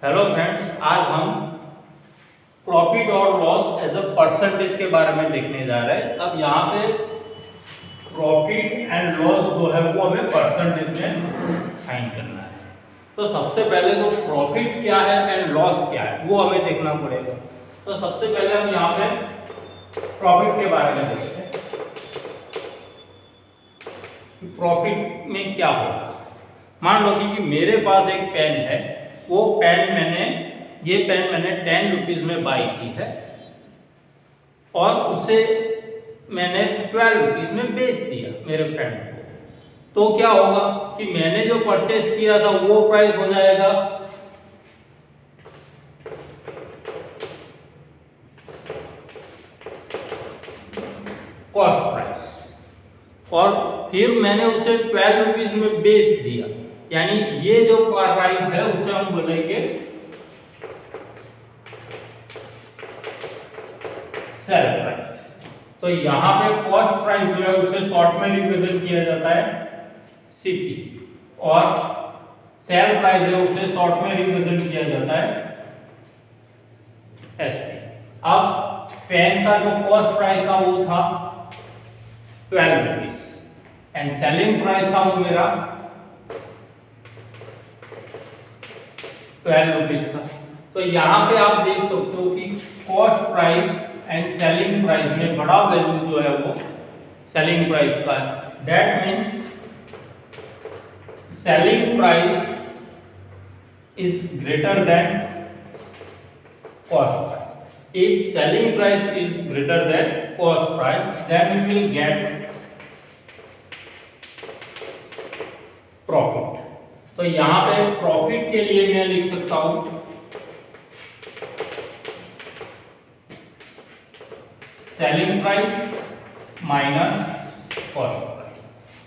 Hello friends, आज हम profit और लॉस एज अ परसेंटेज के बारे में देखने जा रहे हैं। अब यहाँ पे प्रॉफिट एंड लॉस जो है वो हमें परसेंटेज में फाइंड करना है। तो सबसे पहले तो प्रॉफिट क्या है एंड लॉस क्या है वो हमें देखना पड़ेगा। तो सबसे पहले हम यहाँ पे प्रॉफिट के बारे में देखते हैं कि प्रॉफिट में क्या होगा। मान लो कि मेरे पास एक पेन है, वो पेन ये पेन मैंने 10 रुपीज़ में बाई की है और उसे मैंने 12 रुपीज़ में बेच दिया मेरे फ्रेंड को। तो क्या होगा कि मैंने जो परचेस किया था वो प्राइस हो जाएगा कॉस्ट प्राइस, और फिर मैंने उसे 12 रुपीज़ में बेच दिया, यानी ये जो प्राइस है उसे हम बोलेंगे सेल प्राइस। तो यहाँ पे कॉस्ट प्राइस जो है उसे शॉर्ट में रिप्रेजेंट किया जाता है सीपी, और सेल प्राइस है उसे शॉर्ट में रिप्रेजेंट किया जाता है एसपी। अब पेन का जो कॉस्ट प्राइस था वो था 12 रुपीज एंड सेलिंग प्राइस था वो मेरा 12 रुपीज था। तो यहाँ पे आप देख सकते हो कि cost price and selling price में बड़ा वैल्यू जो है वो सेलिंग प्राइस का है। That means selling price is greater than cost price. If selling price is greater than cost price, then we will get profit. तो यहाँ पे प्रॉफिट के लिए मैं लिख सकता हूं selling price minus cost price.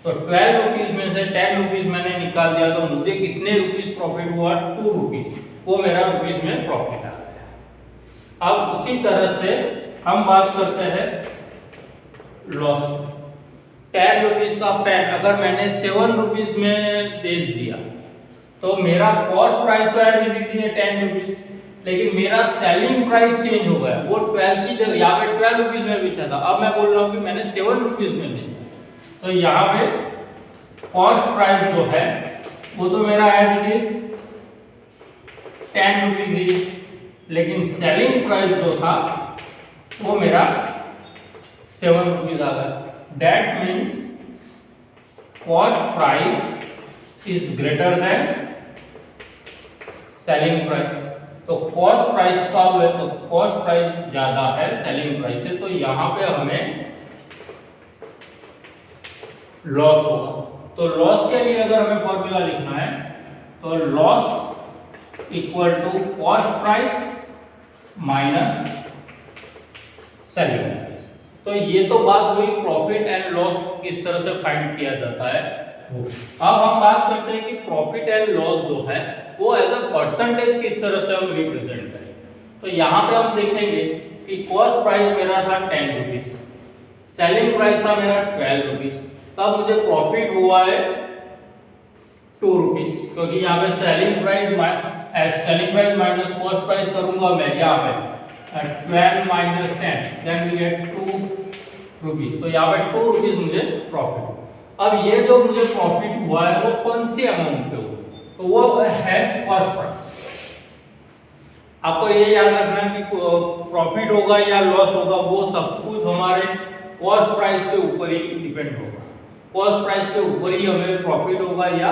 तो 12 रुपीज में से 10 रुपीज मैंने निकाल दिया, तो मुझे कितने रुपीज प्रॉफिट हुआ? 2 रुपीज। वो मेरा रुपीज में प्रॉफिट आ गया। अब उसी तरह से हम बात करते हैं लॉस। 10 रुपीज का पेन अगर मैंने 7 रुपीज में बेच दिया तो मेरा कॉस्ट प्राइस तो एज इट इज है 10 रुपीज, लेकिन मेरा सेलिंग प्राइस चेंज हो गया। वो 12 की जगह यहाँ पे 12 रुपीज में बेचा था, अब मैं बोल रहा हूँ कि मैंने 7 रुपीज में बेचा। तो यहाँ पे कॉस्ट प्राइस जो है वो तो मेरा एज इट इज 10 रुपीज ही, लेकिन सेलिंग प्राइस जो था वो मेरा 7 रुपीज आ गया। That means cost price is greater than selling price. तो कॉस्ट प्राइस का तो कॉस्ट प्राइस ज्यादा है सेलिंग प्राइस से, तो यहां पे हमें लॉस होगा। तो लॉस के लिए अगर हमें फॉर्मूला लिखना है तो loss equal to cost price minus selling price. तो ये तो बात हुई प्रॉफिट एंड लॉस किस तरह से फाइंड किया जाता है। अब हम बात करते हैं कि प्रॉफिट एंड लॉस जो है वो एज अ परसेंटेज किस तरह से हम रिप्रेजेंट करें। तो यहाँ पे हम देखेंगे कि कॉस्ट प्राइस मेरा था 10 रुपीज, सेलिंग प्राइस था मेरा 12 रुपीज, तब मुझे प्रॉफिट हुआ है 2 रुपीज, क्योंकि यहाँ पे selling price minus cost price करूंगा मैं यहाँ पे 12 minus 10, then we get 2 rupees. तो यहाँ पे 2 रुपीज मुझे प्रॉफिट। अब ये जो मुझे प्रॉफिट हुआ है वो कौन सी अमाउंट पे हुआ? तो वो है कॉस्ट प्राइस। आपको ये याद रखना है कि प्रॉफिट होगा या लॉस होगा वो सब कुछ हमारे कॉस्ट प्राइस के ऊपर ही डिपेंड होगा। कॉस्ट प्राइस के ऊपर ही हमें प्रॉफिट होगा या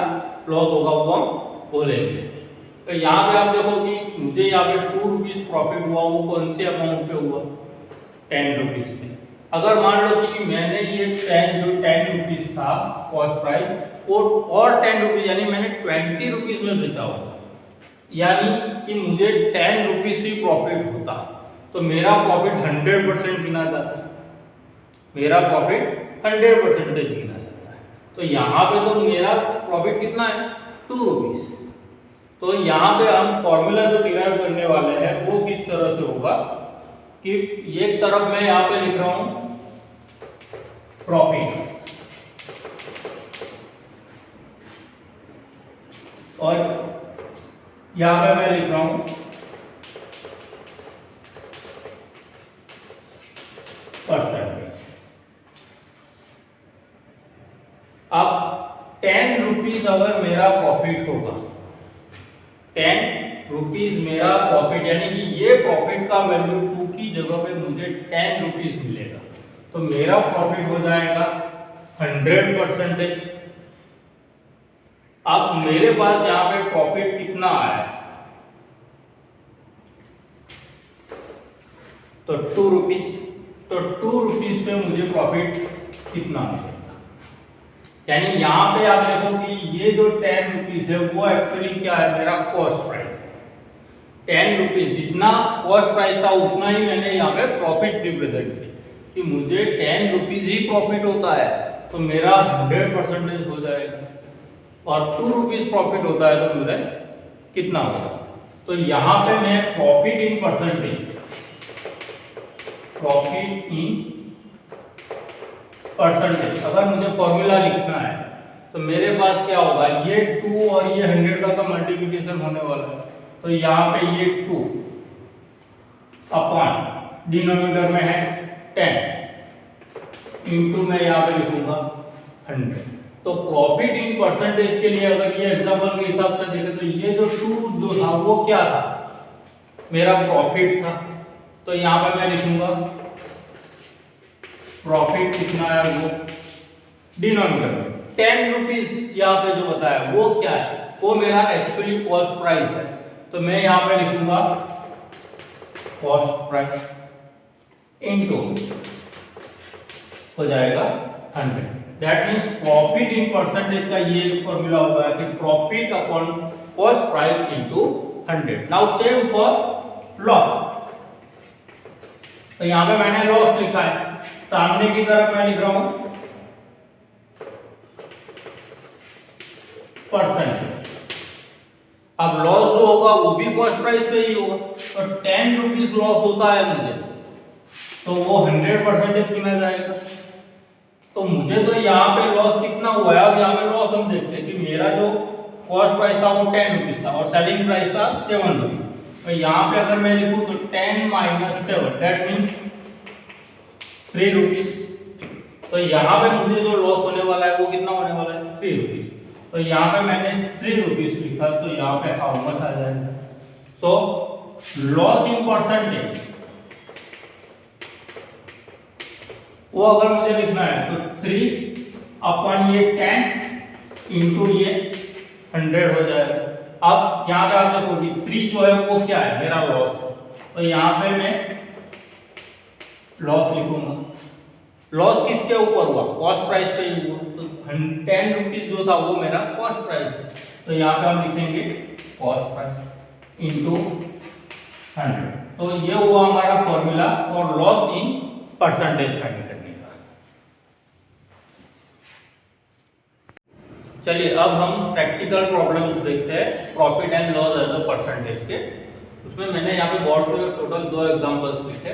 लॉस होगा वो हम बोलेंगे। तो यहाँ पे आप देखो कि मुझे यहाँ पे 2 रुपीज प्रॉफिट हुआ, वो कौन से अमाउंट पे हुआ? 10 रुपीज पे। अगर मान लो कि मैंने ये पेन जो 10 रुपीज था कॉस्ट प्राइस वो और 10 रुपीज यानी मैंने 20 रुपीज में बेचा होगा, यानी कि मुझे 10 रुपीज ही प्रॉफिट होता, तो मेरा प्रॉफिट 100% गिना जाता। मेरा प्रॉफिट 100% गिना जाता है। तो यहाँ पे तो मेरा प्रॉफिट कितना है? 2 रुपीज। तो यहाँ पे हम फॉर्मूला जो डिराइव करने वाले हैं वो किस तरह से होगा कि एक तरफ मैं यहाँ पे लिख रहा हूं प्रॉफिट और यहाँ पे मैं लिख रहा हूं परसेंटेज। अब 10 रुपीज अगर मेरा प्रॉफिट होगा, 10 रुपीज मेरा प्रॉफिट, यानी कि ये प्रॉफिट का वैल्यू 2 की जगह पे मुझे 10 रुपीज मिलेगा, तो मेरा प्रॉफिट हो जाएगा 100%। अब मेरे पास यहाँ पे प्रॉफिट कितना आया, तो 2 रुपीज, तो 2 रुपीज पे मुझे प्रॉफिट कितना मिलेगा। यानी यहाँ पे आप देखो कि ये जो 10 रुपीज है वो एक्चुअली क्या है, मेरा कॉस्ट प्राइस है। 10 रुपीज जितना कॉस्ट प्राइस था उतना ही मैंने यहाँ पे प्रॉफिट रिप्रेजेंट किया कि मुझे 10 रुपीज ही प्रॉफिट होता है, तो मेरा 100% हो जाएगा। और 2 रुपीज प्रॉफिट होता है तो मुझे कितना होगा, तो यहाँ पे मैं profit in percentage, profit in percentage अगर मुझे फॉर्मूला लिखना है तो मेरे पास क्या होगा, ये 2 और ये 100 का तो मल्टीप्लिकेशन होने वाला है, तो यहाँ पे ये 2 अपॉन डिनोमिनेटर में है 10 इंटू मैं यहाँ पे लिखूंगा 100। तो प्रॉफिट इन परसेंटेज के लिए अगर ये एग्जांपल के हिसाब से देखें तो ये जो 2 जो था वो क्या था, मेरा प्रॉफिट था, तो यहाँ पे मैं लिखूंगा प्रॉफिट कितना है वो डिनोमिनेटर में 10 रुपीज यहाँ पे जो बताया वो क्या है, वो मेरा एक्चुअली कॉस्ट प्राइस है, तो मैं यहाँ पे लिखूंगा कॉस्ट प्राइस इनटू हो जाएगा 100। That means profit in percentage का ये फॉर्मूला होगा कि profit upon cost price into 100। Now same for loss, तो यहाँ पे मैंने लॉस लिखा है, सामने की तरफ मैं लिख रहा हूं परसेंटेज। अब लॉस जो होगा वो भी कॉस्ट प्राइस पे ही होगा, और 10 रुपीज लॉस होता है मुझे, तो वो 100% गिना जाएगा। तो मुझे तो यहाँ पे लॉस कितना हुआ है, अब यहाँ पे लॉस हम देखते हैं कि मेरा जो कॉस्ट प्राइस था वो 10 रुपीज था और सेलिंग प्राइस था 7 रुपीज। तो यहाँ पे अगर मैं लिखूं तो 10 माइनस 7 दैट मीन्स 3 रुपीज। तो यहाँ पे मुझे जो लॉस होने वाला है वो कितना होने वाला है, 3 रुपीज। तो यहाँ पे मैंने 3 रुपीज लिखा, तो यहाँ पे हाउ मच आ जाएगा। सो लॉस इन परसेंटेज वो अगर मुझे लिखना है तो 3 अपॉन ये 10 इंटू ये 100 हो जाएगा। अब यहाँ पे आप देखो कि 3 जो है वो क्या है, मेरा लॉस है, तो यहाँ पे मैं लॉस लिखूंगा। लॉस किसके ऊपर हुआ, कॉस्ट प्राइस पे ही हुआ, तो 10 रुपीज जो था वो मेरा कॉस्ट प्राइस है, तो यहाँ पे हम लिखेंगे कॉस्ट प्राइस इंटू 100। तो ये हुआ हमारा फॉर्मूला और लॉस इन परसेंटेज फाइंड करने का। चलिए अब हम प्रैक्टिकल प्रॉब्लम्स देखते हैं profit and loss as a percentage के। उसमें मैंने यहाँ पे बोर्ड पे टोटल 2 एग्जांपल्स लिखे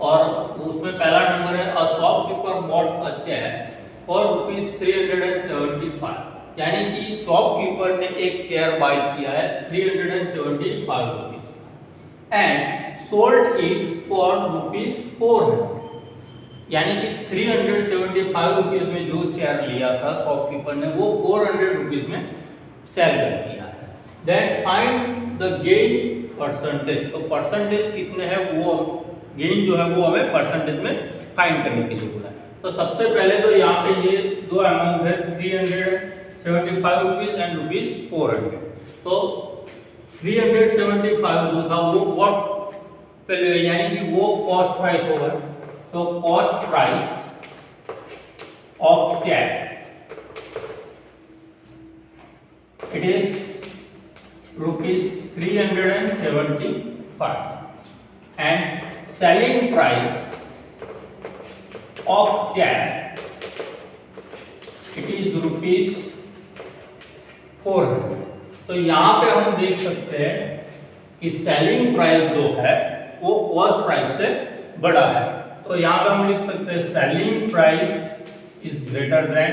और उसमें पहला नंबर है a shopkeeper bought a chair for ₹375, यानी कि शॉपकीपर ने एक चेयर बाय किया है 375 rupees and sold it for ₹400, यानी कि 375 रुपीस में जो चेयर लिया था शॉपकीपर ने वो 400 रुपीस में सेल कर दिया है। Then find the gain percentage, तो परसेंटेज कितने हैं वो गेन जो है वो हमें परसेंटेज में फाइंड करने के लिए बोला है। तो सबसे पहले तो यहाँ पे ये 2 अमाउंट है 375 रुपीस एंड ₹400। तो 375 जो था वो व्हाट वैल्यू है, यानी कि वो कॉस्ट प्राइस होगा। तो cost price of chair it is ₹375 and selling price of chair it is ₹400। तो यहाँ पे हम देख सकते हैं कि सेलिंग प्राइस जो है वो कॉस्ट प्राइस से बड़ा है, तो यहाँ पे हम लिख सकते हैं selling price is greater than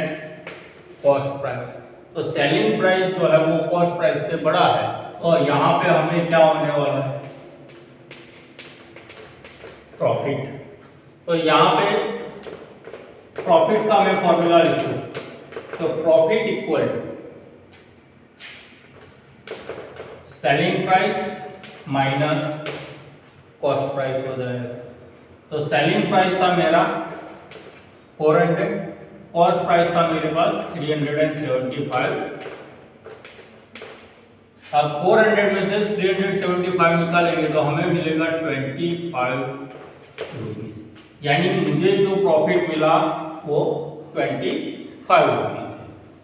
cost price. तो सेलिंग प्राइस जो है वो कॉस्ट प्राइस से बड़ा है, और यहाँ पे हमें क्या होने वाला है, प्रॉफिट। तो यहाँ पे प्रॉफिट का मैं फॉर्मूला लिखूं, तो profit equal selling price minus cost price हो जाएगा। तो सेलिंग प्राइस था मेरा 400, कॉस्ट प्राइस था मेरे पास 375। अब 400 में से 375 निकालेंगे तो हमें मिलेगा 25 रुपीज, यानी मुझे जो प्रॉफिट मिला वो 25 रुपीज है।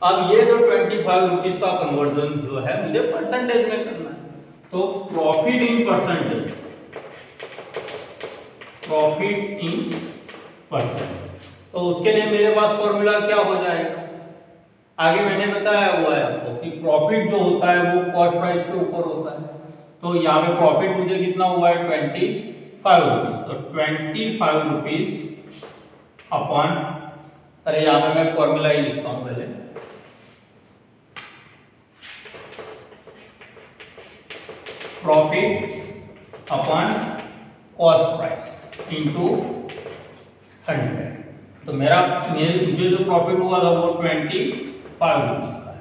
अब ये जो 25 रुपीज का कन्वर्जन जो है मुझे परसेंटेज में करना है, तो profit in percentage, profit in percentage, तो उसके लिए मेरे पास फॉर्मूला क्या हो जाएगा, आगे मैंने बताया हुआ है आपको कि प्रॉफिट जो होता है वो कॉस्ट प्राइस के ऊपर होता है। तो यहाँ पे प्रॉफिट मुझे कितना हुआ है 25 रुपीज, तो 25 रुपीज अपॉन, अरे यहाँ पे मैं फॉर्मूला ही लिखता हूँ पहले, profit upon cost price into 100। तो मुझे जो प्रॉफिट हुआ था वो 25 रुपीज का है,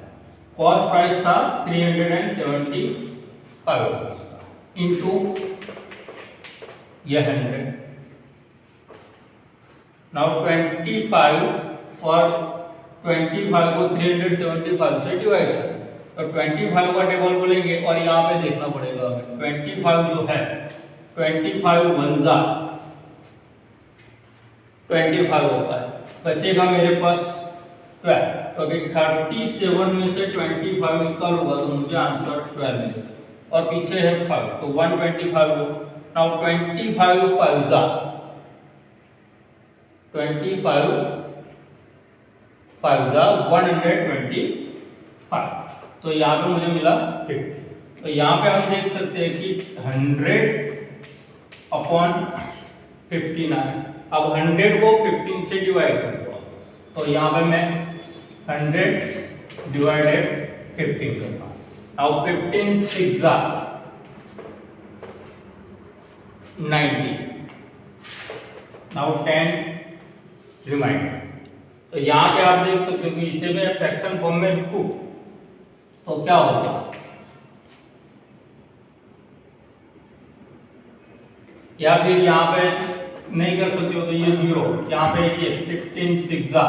कॉस्ट प्राइस था 375 रुपीज का, इनटू ये 100। नाउ 25 और 25 को 375 से डिवाइड करें, तो 25 का टेबल बोलेंगे और यहाँ पे देखना पड़ेगा हमें 25 जो है 25 वंजा 25 होता है, बचेगा मेरे पास 12। तो अगर 37 में से 25 निकालूंगा तो मुझे आंसर 12 मिलेगा और पीछे है 5, तो 125 हो। नाउ 25 5 25 5 125, तो यहाँ पे मुझे मिला 50। तो यहाँ पे हम देख सकते हैं कि 100 अपॉन 15 है। अब 100 को 15 से डिवाइड करूँगा, तो यहाँ पे मैं 100 डिवाइडेड 15 करता हूँ। अब 15 6 90, नाउ 10 रिमाइंडर। तो यहाँ पे आप देख सकते हो कि इसे मैं फ्रैक्शन फॉर्म में लिखूं तो क्या होगा, या फिर यहाँ पे नहीं कर सकते हो तो ये 0, यहाँ पे ये 15 6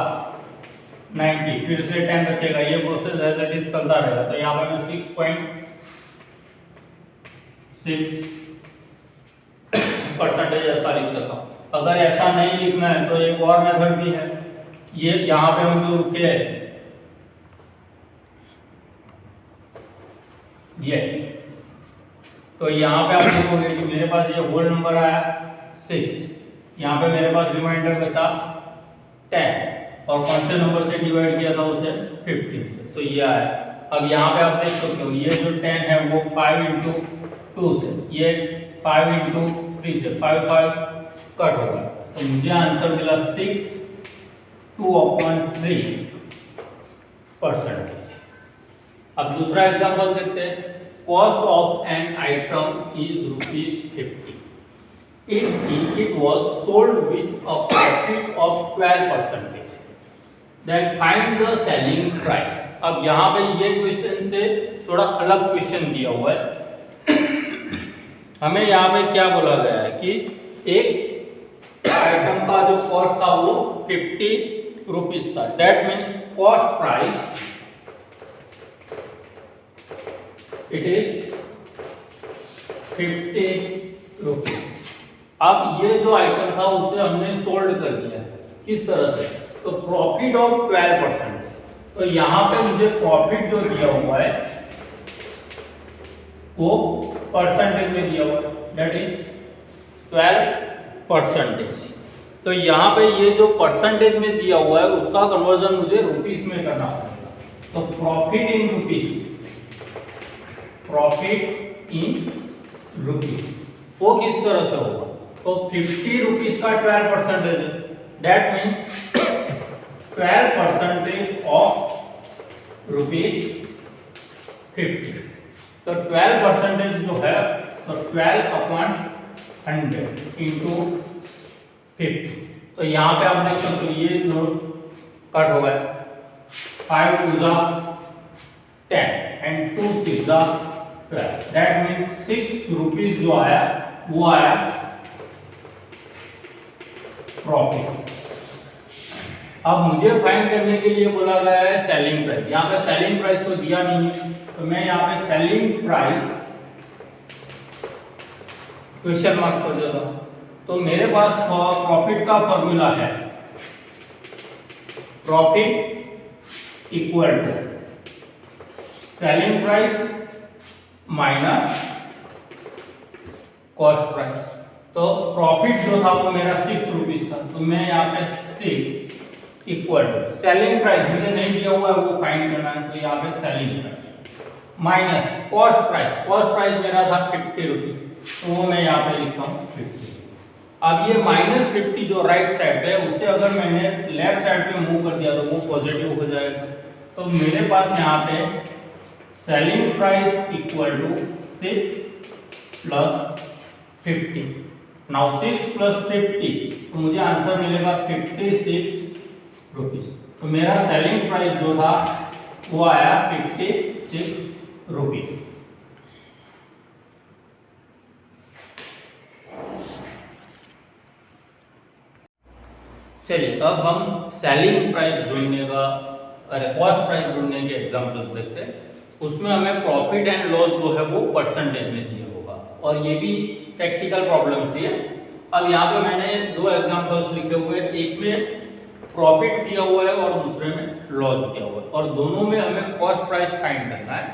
90, फिर से 10 बचेगा, ये प्रोसेस एज इट इज चलता रहेगा। तो यहाँ पे मैं 6.6% ऐसा लिख सकता हूँ। अगर ऐसा नहीं लिखना है तो एक और मेथड भी है, ये यहाँ पे हम जो रुके ये, तो यहाँ पे आप देखोगे कि मेरे पास ये होल नंबर आया 6, यहाँ पे मेरे पास रिमाइंडर बचा 10 और कौन से नंबर से डिवाइड किया था उसे 15 से, तो ये आया। अब यहाँ पे आप देख सकते हो ये जो 10 है वो 5 × 2 से, ये 5 × 3 से 5 कट होगा, तो मुझे आंसर मिला 6.2/3%। अब दूसरा एग्जांपल देखते हैं। Cost of an item is ₹50 if it was sold with a profit of 12%, then find the selling price। अब यहाँ पे ये क्वेश्चन से थोड़ा अलग क्वेश्चन दिया हुआ है। हमें यहाँ पे क्या बोला गया है कि एक आइटम का जो कॉस्ट था वो 50 रुपीज था, that means cost price it is 50 rupees. अब ये जो आइटम था उसे हमने सोल्ड कर दिया, किस तरह से, तो प्रॉफिट ऑफ 12%। तो यहाँ पे मुझे प्रॉफिट जो दिया हुआ है वो परसेंटेज में दिया हुआ है, दैट इज 12%। तो यहाँ पे ये जो परसेंटेज में दिया हुआ है उसका कन्वर्जन मुझे रुपीस में करना पड़ेगा। तो profit in rupees, profit in rupees वो किस तरह से होगा, तो 50 रुपीस का 12% है, दैट मीन्स 12% ऑफ ₹50। तो 12% जो है तो 12/100 इंटू 50। तो यहाँ पे आप देख सकते हो ये जो कट हो गया, 5 2 जा 10 एंड 2 6 जा 12, दैट मीन्स 6 रुपीज जो आया वो आया प्रॉफिट। अब मुझे फाइंड करने के लिए बोला गया है सेलिंग प्राइस। यहाँ पे सेलिंग प्राइस तो दिया नहीं है, तो मैं यहाँ पे सेलिंग प्राइस क्वेश्चन मार्क कर देता हूँ। तो मेरे पास प्रॉफिट का फॉर्मूला है, profit equal to selling price minus cost price. तो प्रॉफिट जो था वो मेरा 6 रुपीज था, तो मैं यहाँ पे 6 इक्वल टू सेलिंग प्राइस मुझे नहीं दिया हुआ है वो फाइंड करना है, तो यहाँ पे selling price minus cost price. Cost price मेरा था 50 रुपीज, तो वो मैं यहाँ पे लिखता हूँ 50। अब ये -50 जो राइट साइड पे है उसे अगर मैंने लेफ्ट साइड पे मूव कर दिया तो वो पॉजिटिव हो जाएगा। तो मेरे पास यहाँ पे selling price equal to 6 plus 50। Now 6 plus 50 तो मुझे आंसर मिलेगा 56 रुपीज। तो मेरा सेलिंग प्राइस जो था वो आया 56 रुपीज। चलिए अब हम सेलिंग प्राइस ढूंढने का कॉस्ट प्राइस ढूंढने के एग्जांपल्स देखते हैं। उसमें हमें प्रॉफिट एंड लॉस जो है वो परसेंटेज में दिया होगा, और ये भी प्रैक्टिकल प्रॉब्लम्स ही है। अब यहाँ पे मैंने 2 एग्जांपल्स लिखे हुए हैं, एक में प्रॉफिट दिया हुआ है और दूसरे में लॉस दिया हुआ है, और दोनों में हमें कॉस्ट प्राइस फाइंड करना है।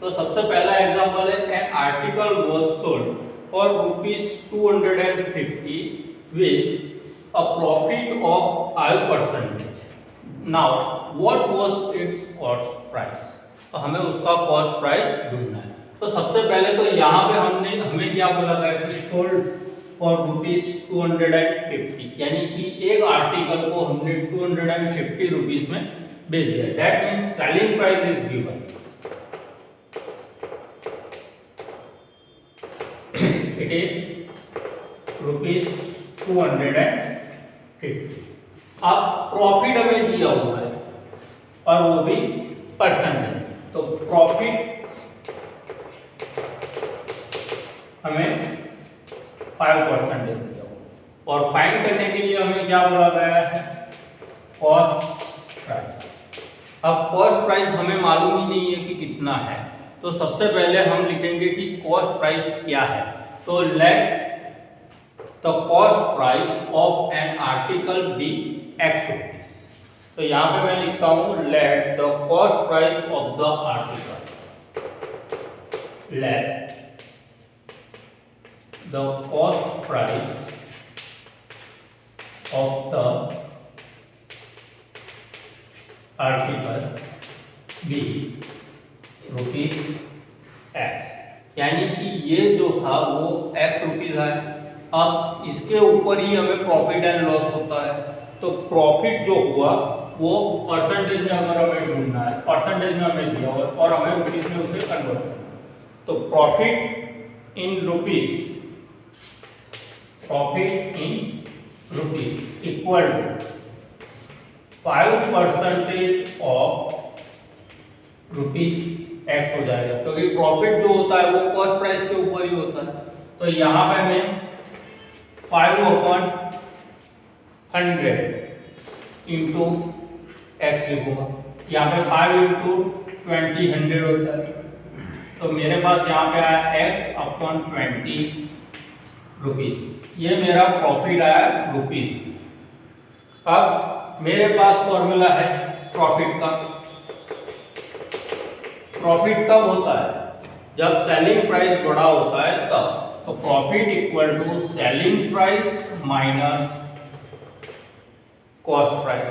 तो सबसे पहला एग्जांपल है, an article was sold for ₹250 with a profit of 5%. Now, what was its cost price? तो हमें उसका कॉस्ट प्राइस ढूंढना है। तो सबसे पहले तो यहाँ पे हमें क्या बोला गया कि सोल्ड फॉर ₹250, यानी कि एक आर्टिकल को हमने 250 रुपीज में बेच दिया। That means selling price is given, it is ₹250। अब प्रॉफिट हमें दिया हुआ है और वो भी परसेंटेज, तो प्रॉफिट हमें 5% दिया हुआ, और फाइंड करने के लिए हमें क्या बोला गया है, कॉस्ट प्राइस। अब कॉस्ट प्राइस हमें मालूम ही नहीं है कि कितना है, तो सबसे पहले हम लिखेंगे कि कॉस्ट प्राइस क्या है। तो late the cost price of an article be X rupees। तो यहाँ पे मैं लिखता हूँ let the cost price of the article, let the cost price of the article be ₹X, यानी कि ये जो था वो X रुपीज है। अब इसके ऊपर ही हमें प्रॉफिट एंड लॉस होता है, तो प्रॉफिट जो हुआ वो परसेंटेज में अगर हमें ढूंढना है, परसेंटेज में हमें दिया हुआ और हमें रुपीज में उसे कन्वर्ट करना है। तो profit in rupees equal to 5% of ₹X हो जाएगा, क्योंकि प्रॉफिट जो होता है वो कॉस्ट प्राइस के ऊपर ही होता है। तो यहाँ पे हमें 5/100 इंटू X लिखूंगा। यहाँ पे 5 इंटू 20 100 होता है, तो मेरे पास यहाँ पे आया X/20 रुपीज। ये मेरा प्रॉफिट आया रुपीज। अब मेरे पास फॉर्मूला है प्रॉफिट का। प्रॉफिट कब होता है, जब सेलिंग प्राइस बड़ा होता है तब। तो profit equal to selling price minus cost price.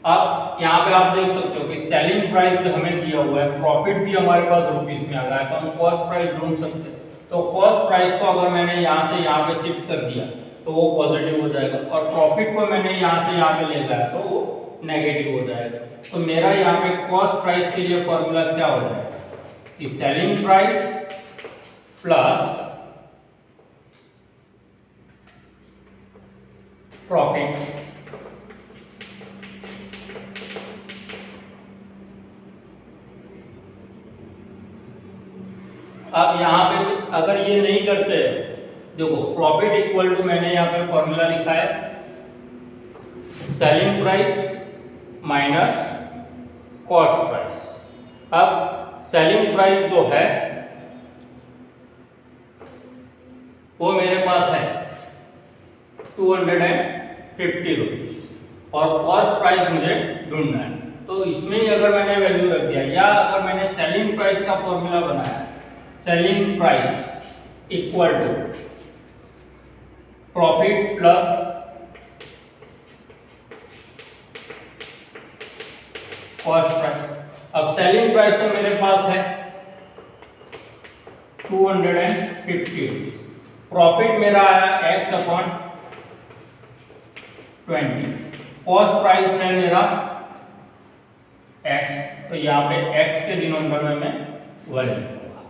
अब यहाँ पे आप देख सकते हो कि सेलिंग प्राइस भी हमें दिया हुआ है, प्रॉफिट भी हमारे पास रुपीज में आ गया है, तो हम कॉस्ट प्राइस ढूंढ सकते हैं। तो कॉस्ट प्राइस को अगर मैंने यहाँ से यहाँ पे शिफ्ट कर दिया तो वो पॉजिटिव हो जाएगा, और प्रॉफिट को मैंने यहाँ से यहाँ पे ले गया तो वो नेगेटिव हो जाएगा। तो मेरा यहाँ पे कॉस्ट प्राइस के लिए फॉर्मूला क्या हो जाएगा कि सेलिंग प्राइस प्लस प्रॉफिट। अब यहाँ पे अगर ये नहीं करते, देखो प्रॉफिट इक्वल टू, मैंने यहाँ पे फॉर्मूला लिखा है selling price minus cost price. अब सेलिंग प्राइस जो है वो मेरे पास है 250 रुपीज और कॉस्ट प्राइस मुझे ढूंढना है। तो इसमें ही अगर मैंने वैल्यू रख दिया, या अगर मैंने सेलिंग प्राइस का फॉर्मूला बनाया, selling price equal to profit plus cost price. अब सेलिंग प्राइस तो मेरे पास है 250 रुपीज, प्रॉफिट मेरा आया x अपॉन 20, कॉस्ट प्राइस है मेरा x, तो यहाँ पे x के डिनोमिनेटर में मैं 1 लिखूंगा।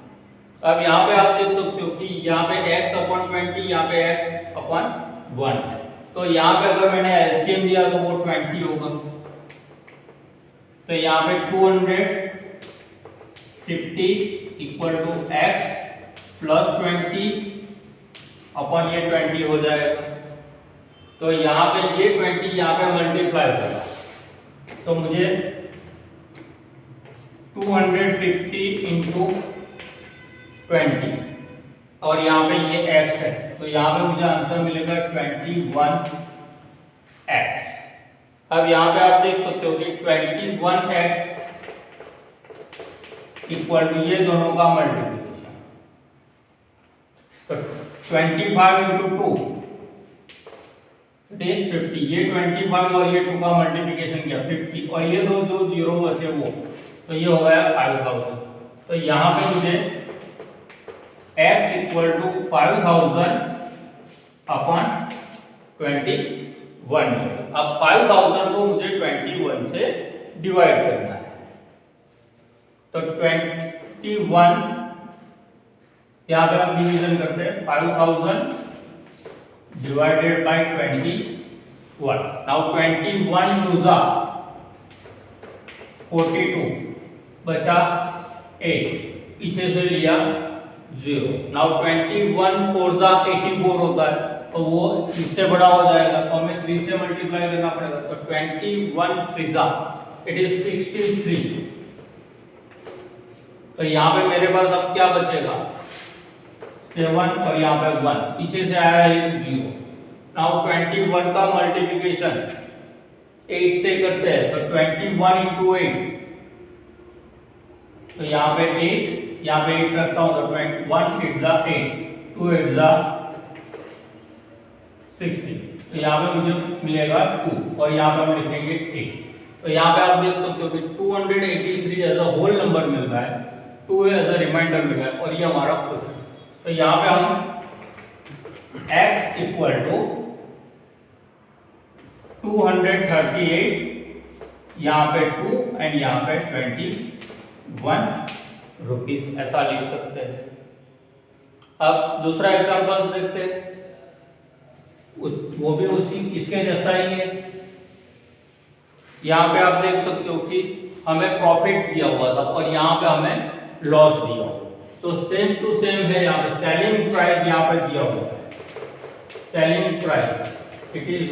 अब यहाँ पे आप देख सकते हो कि यहाँ पे x अपॉन 20, यहाँ पे x अपॉन 1 है, तो यहाँ पे अगर मैंने एलसीएम दिया तो वो 20 होगा। तो यहाँ पे 250 equal to x plus 20 upon ये 20 हो जाएगा। तो यहाँ पे ये 20 यहाँ पे मल्टीप्लाई होगा, तो मुझे 250 इंटू 20 और यहाँ पे ये x है, तो यहाँ पे मुझे आंसर मिलेगा 21x। अब यहाँ पे आप देख सकते हो कि 21x इक्वल टू ये दोनों का मल्टीप्लिकेशन, तो 25 इंटू 2 इट इज 50, ये 25 और ये 2 का मल्टीप्लिकेशन किया 50, और ये दो जो जीरो बचे वो, तो ये हो गया 5000। तो यहाँ पे मुझे x इक्वल टू 5000 अपॉन 21 मिलेगा। अब 5000 को मुझे 21 से डिवाइड करना है, तो 21 यहाँ पे हम डिवीजन करते हैं, 5000 डिवाइडेड बाय 21। नाउ 21 टू ज़ा 42, बचा 8, पीछे से लिया 0। नाउ 21 फोर ज़ा 84 होता है, तो वो इससे बड़ा हो जाएगा, तो हमें 3 से मल्टीप्लाई करना पड़ेगा। तो 21 थ्री ज़ा इट इज 63। तो यहाँ पे मेरे पास अब क्या बचेगा 7 और यहाँ पे 1, पीछे से आया है 0। नाउ 21 का मल्टीप्लिकेशन 8 से करते हैं, तो 21 इंटू 8, तो यहाँ पे 8, यहाँ पे 8 रखता हूँ, तो 1 8 ज़ा 8, 2 8 ज़ा 60, तो यहाँ पे मुझे मिलेगा 2 और यहाँ पे हम लिखेंगे 8। तो यहाँ पे आप देख सकते हो कि 283 एज अ होल नंबर मिल रहा है, 2 एज अ रिमाइंडर मिल रहा है, और ये हमारा क्वेश्चन। तो यहाँ पे हम x इक्वल टू 238, यहाँ पे 2 एंड यहाँ पे 21 रुपीज ऐसा लिख सकते हैं। अब दूसरा एग्जांपल देखते हैं, वो भी उसी इसके जैसा ही है। यहाँ पे आप देख सकते हो कि हमें प्रॉफिट दिया हुआ था और यहाँ पे हमें लॉस दिया हुआ, तो सेम टू सेम है। यहाँ पे सेलिंग प्राइस यहाँ पे दिया हुआ है, सेलिंग प्राइस इट इज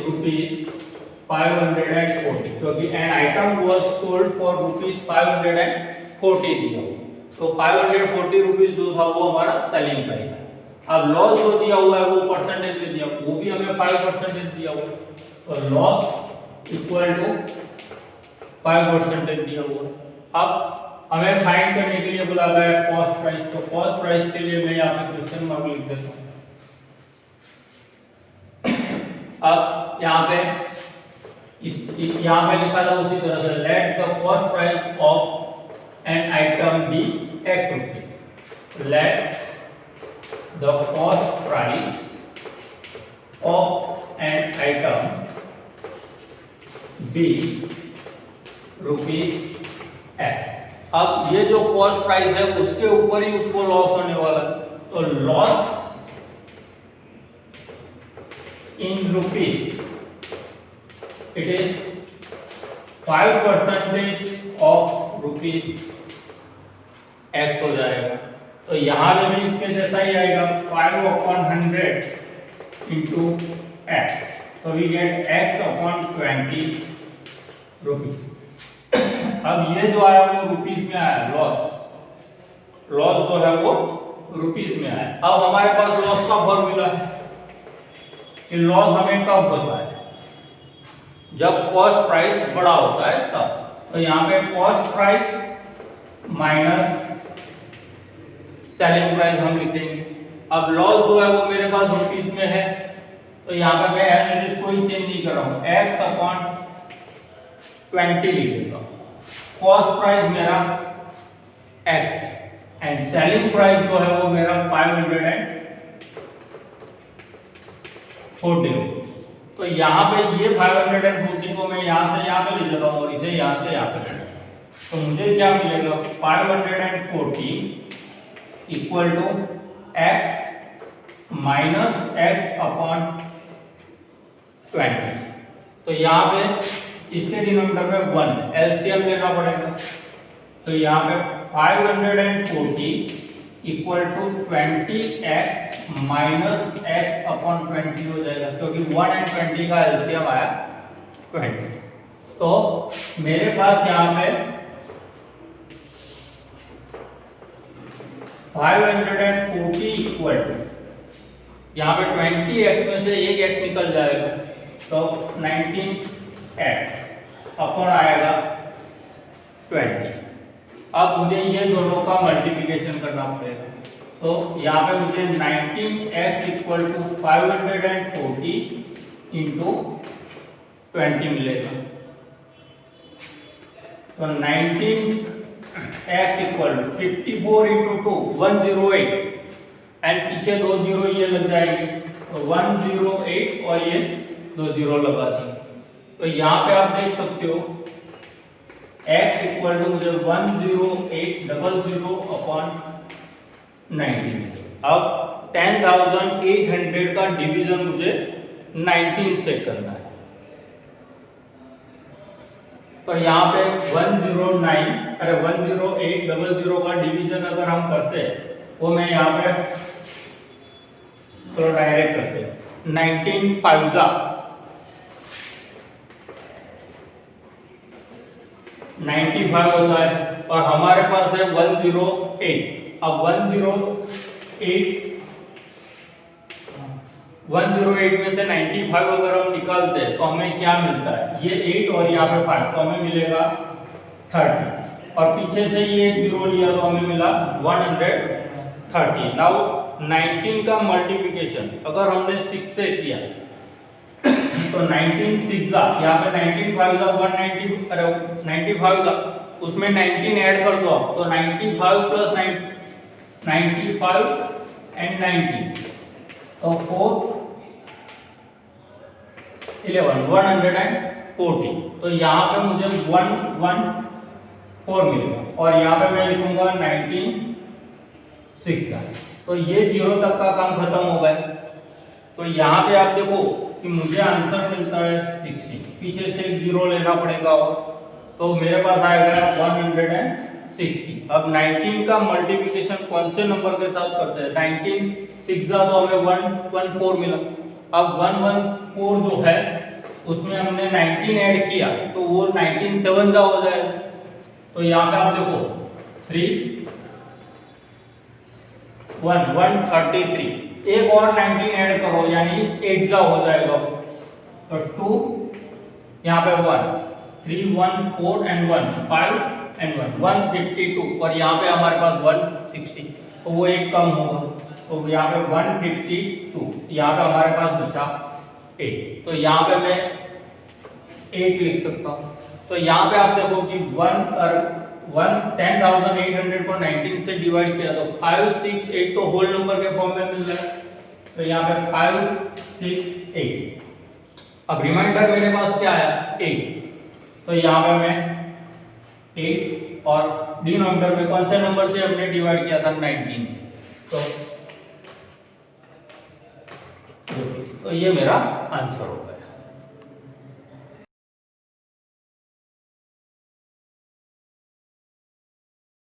₹540, क्योंकि an item was sold for ₹540 दिया हुआ, तो 540 रुपीज जो था वो हमारा सेलिंग प्राइस है। अब लॉस जो दिया हुआ है वो परसेंटेज में दिया, वो भी हमें 5% दिया हुआ, तो लॉस इक्वल टू 5% दिया हुआ। अब हमें फाइंड करने के लिए बोला गया है कॉस्ट प्राइस, तो कॉस्ट प्राइस के लिए मैं यहाँ पे क्वेश्चन मार्क लिख देता हूँ। अब यहाँ पे यहाँ पे लिखा था उसी तरह से, let the cost price of an item be x rupees, let the cost price of an item be ₹x। अब ये जो कॉस्ट प्राइस है उसके ऊपर ही उसको लॉस होने वाला है, तो loss in rupees it is 5% of rupees x हो जाएगा। तो यहाँ पे भी इसके जैसा ही आएगा 5/100 इंटू एक्स, तो वी गेट x/20 रुपीस। अब ये जो आया वो रुपीस में आया, लॉस जो है वो रुपीस में आया। अब हमारे पास लॉस का फॉर्मूला है कि लॉस हमें कब होता है, जब कॉस्ट प्राइस बड़ा होता है तब। तो यहाँ पे cost price minus selling price हम लिखेंगे। अब लॉस जो है वो मेरे पास रुपीस में है, तो यहाँ पे मैं एज इट कोई चेंज नहीं कर रहा हूँ, x/20 लिख देगा। कॉस्ट प्राइस मेरा x है एंड सेलिंग प्राइस जो है वो मेरा 540। तो यहाँ पे ये 540 को मैं यहाँ से यहाँ पे ले जाता हूँ और इसे यहाँ से यहाँ पे ले जाता हूँ, तो मुझे क्या मिलेगा 540 equal to x minus x/20। तो यहाँ पे इसके डिनोमिनेटर में 1 है, एलसीएम लेना पड़ेगा। तो यहाँ पे 540 equal to 20x minus x/20 हो जाएगा, क्योंकि 1 और 20 का एलसीएम आया 20। तो मेरे पास यहाँ पे 540 इक्वल टू, यहाँ पे 20x में से एक x निकल जाएगा, तो 19x अपॉन आएगा 20। अब मुझे ये दोनों का मल्टीप्लिकेशन करना पड़ेगा, तो यहाँ पे मुझे 19x इक्वल टू 540 इंटू 20 मिलेगा। तो 19x equal to 54 into 2 108 and पीछे 2 जीरो ये लग जाएंगे, तो 108 और ये 2 जीरो लगा दी। तो यहाँ पे आप देख सकते हो x इक्वल टू मुझे 10800 अपॉन 19। अब 10,800 का डिवीजन मुझे 19 से करना है, तो यहाँ पे 10800 का डिवीजन अगर हम करते हैं वो मैं यहाँ पे तो डायरेक्ट करते हैं 19 5 95 होता है और हमारे पास है 108। अब 108 में से 95 अगर हम निकालते हैं तो हमें क्या मिलता है, ये 8 और यहाँ पे 5, तो हमें मिलेगा 30 और पीछे से ये जीरो लिया तो हमें मिला 130। नाउ 19 का मल्टीप्लिकेशन अगर हमने 6 से किया तो 19 6 यहाँ पे 19 5 190, अरे 95 का उसमें 19 ऐड कर दो आप, तो 95 प्लस 95 एंड 90 तो 140। तो यहाँ पे मुझे 114 मिलेगा और यहाँ पे मैं लिखूंगा 19 तो ये जीरो तक का काम खत्म हो गया। तो यहाँ पे आप देखो कि मुझे आंसर मिलता है 60, पीछे से एक जीरो लेना पड़ेगा तो मेरे पास आएगा 160। अब 19 का मल्टीप्लिकेशन कौन से नंबर के साथ करते हैं, 19 6 तो हमें 114 मिला। अब 114 जो है उसमें हमने 19 ऐड किया तो वो 19 7 हो जाएगा। तो यहाँ पे आप देखो 133, एक और 19 ऐड करो यानी 8 हो जाएगा, तो 2 यहाँ पे 1 3 1 4 एंड 1 5 एंड 152 और यहाँ पे हमारे पास 160, तो वो एक कम होगा, तो यहाँ पे 152, यहाँ पे हमारे पास बचा 8, तो यहाँ पे मैं 8 लिख सकता हूँ। तो यहाँ पे आप देखो कि 10,800 को 19 से डिवाइड किया तो 568 तो होल नंबर के फॉर्म में मिल रहा है, तो यहाँ पे 568। अब रिमाइंडर मेरे पास क्या आया 8, तो यहाँ पे मैं 8 और डिनोमिनेटर में कौन से नंबर से हमने डिवाइड किया था 19 से, तो ये मेरा आंसर होगा।